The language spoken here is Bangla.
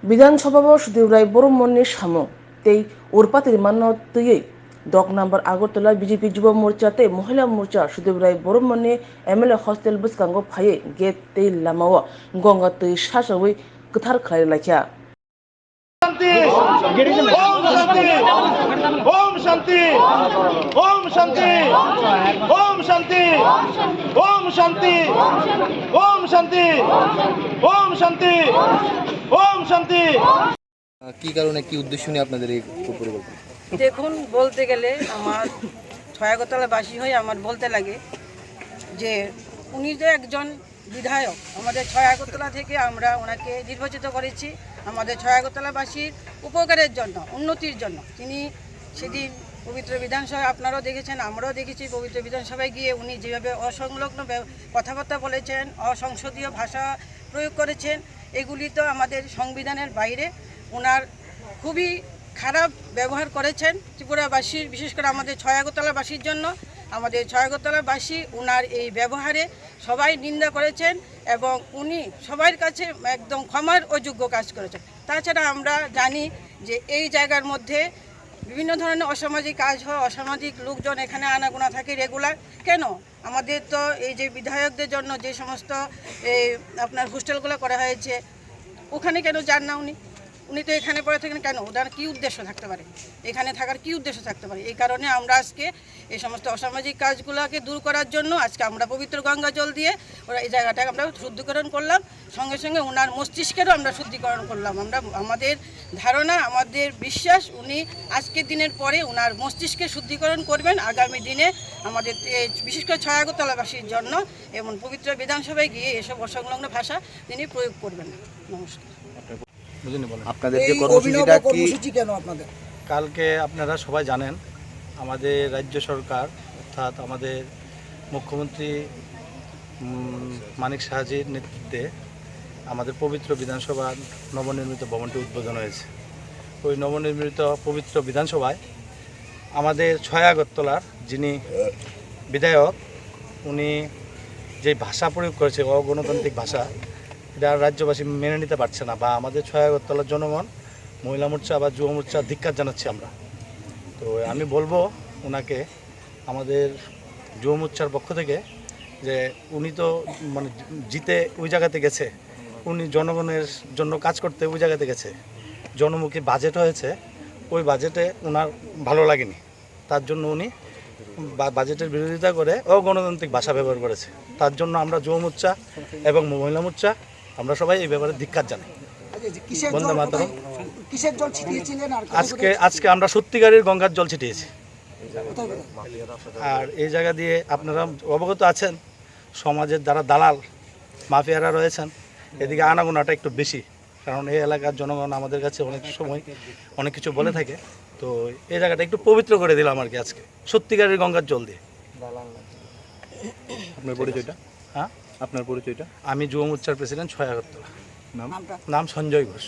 বিধানসভা সুদেউরাই বরমনি সামো তেই উরপাতির মান্যতयै 10 নম্বর আগরতলা বিজেপি যুব মোর্চাতে মহিলা মোর্চা সুদেউরাই বরমনি এমএলএ हस्टेल बसकांगो फायै गेट तै लामाव गंगा तै सासावै गोथार खालाय लाखिया ओम शांति ओम शांति ओम शांति ओम शांति ओम शांति ओम शांति ओम शांति কি কারণে কি উদ্দেশ্য নিয়ে আপনাদের এই পরিকল্পনা? দেখুন, বলতে গেলে আমার ছয়াগতলাবাসী হয়ে আমার বলতে লাগে যে উনি যে একজন বিধায়ক, আমাদের ছয়াগতলা থেকে আমরা ওনাকে নির্বাচিত করেছি আমাদের ছয়াগতলাবাসীর উপকারের জন্য, উন্নতির জন্য। তিনি সেদিন পবিত্র বিধানসভায় আপনারাও দেখেছেন, আমরাও দেখেছি, পবিত্র বিধানসভায় গিয়ে উনি যেভাবে অসংলগ্ন কথাবার্তা বলেছেন, অসংসদীয় ভাষা প্রয়োগ করেছেন, এগুলি তো আমাদের সংবিধানের বাইরে। ওনার খুবই খারাপ ব্যবহার করেছেন ত্রিপুরাবাসীর, বিশেষ করে আমাদের ছয়াগতলাবাসীর জন্য। আমাদের ছয়াগতলাবাসী ওনার এই ব্যবহারে সবাই নিন্দা করেছেন এবং উনি সবার কাছে একদম ক্ষমার অযোগ্য কাজ করেছেন। তাছাড়া আমরা জানি যে এই জায়গার মধ্যে বিভিন্ন ধরনের অসামাজিক কাজ হয়, অসামাজিক লোকজন এখানে আনাগোনা থাকে রেগুলার। কেন আমাদের তো এই যে বিধায়কদের জন্য যে সমস্ত আপনার হোস্টেলগুলো করা হয়েছে, ওখানে কেন যান না উনি? উনি তো এখানে পড়ে থাকেন কেন? ওনার কী উদ্দেশ্য থাকতে পারে, এখানে থাকার কী উদ্দেশ্য থাকতে পারে? এই কারণে আমরা আজকে এই সমস্ত অসামাজিক কাজগুলোকে দূর করার জন্য আজকে আমরা পবিত্র গঙ্গা জল দিয়ে ওরা এই জায়গাটাকে আমরা শুদ্ধিকরণ করলাম, সঙ্গে সঙ্গে ওনার মস্তিষ্কেরও আমরা শুদ্ধিকরণ করলাম। আমাদের ধারণা, আমাদের বিশ্বাস, উনি আজকের দিনের পরে ওনার মস্তিষ্কের শুদ্ধিকরণ করবেন আগামী দিনে আমাদের বিশেষ করে ছয়াগতলাবাসীর জন্য, এবং পবিত্র বিধানসভায় গিয়ে এসব অসংলগ্ন ভাষা তিনি প্রয়োগ করবেন। নমস্কার। আপনাদের যে কর্মসূচিটা কি কেন আপনাদের? কালকে আপনারা সবাই জানেন আমাদের রাজ্য সরকার অর্থাৎ আমাদের মুখ্যমন্ত্রী মানিক সাহাজির নেতৃত্বে আমাদের পবিত্র বিধানসভার নবনির্মিত ভবনটি উদ্বোধন হয়েছে। ওই নবনির্মিত পবিত্র বিধানসভায় আমাদের ছয়াগতলার যিনি বিধায়ক, উনি যে ভাষা প্রয়োগ করেছে অগণতান্ত্রিক ভাষা, এটা রাজ্যবাসী মেনে নিতে পারছে না, বা আমাদের ছয়াগতলার জনগণ মহিলা মোর্চা বা যুব মোর্চা ধিক্কার জানাচ্ছি আমরা। তো আমি বলবো ওনাকে, আমাদের যুব মোর্চার পক্ষ থেকে, যে উনি তো মানে জিতে ওই জায়গাতে গেছে, উনি জনগণের জন্য কাজ করতে ওই জায়গাতে গেছে, জনমুখী বাজেট হয়েছে, ওই বাজেটে ওনার ভালো লাগেনি, তার জন্য উনি বাজেটের বিরোধিতা করে অগণতান্ত্রিক ভাষা ব্যবহার করেছে। তার জন্য আমরা যুব মোর্চা এবং মহিলা মোর্চা আমরা সবাই এই ব্যাপারে ধিক্কার জানাই। বন্দে মাতরম। আজকে আমরা সত্যিকারের গঙ্গার জল ছিটিয়েছি। আর এই জায়গা দিয়ে আপনারা অবগত আছেন, সমাজের যারা দালাল মাফিয়ারা রয়েছেন, এদিকে আনাগোনাটা একটু বেশি, কারণ এই এলাকার জনগণ আমাদের কাছে অনেক সময় অনেক কিছু বলে থাকে। তো এই জায়গাটা একটু পবিত্র করে দিলাম আর কি আজকে, সত্যিকারের গঙ্গার জল দিয়ে। আপনার পরিচয়টা? হ্যাঁ, আপনার পরিচয়টা? আমি যুব মোর্চার প্রেসিডেন্ট ছয়াগতলা। নাম সঞ্জয় ঘোষ।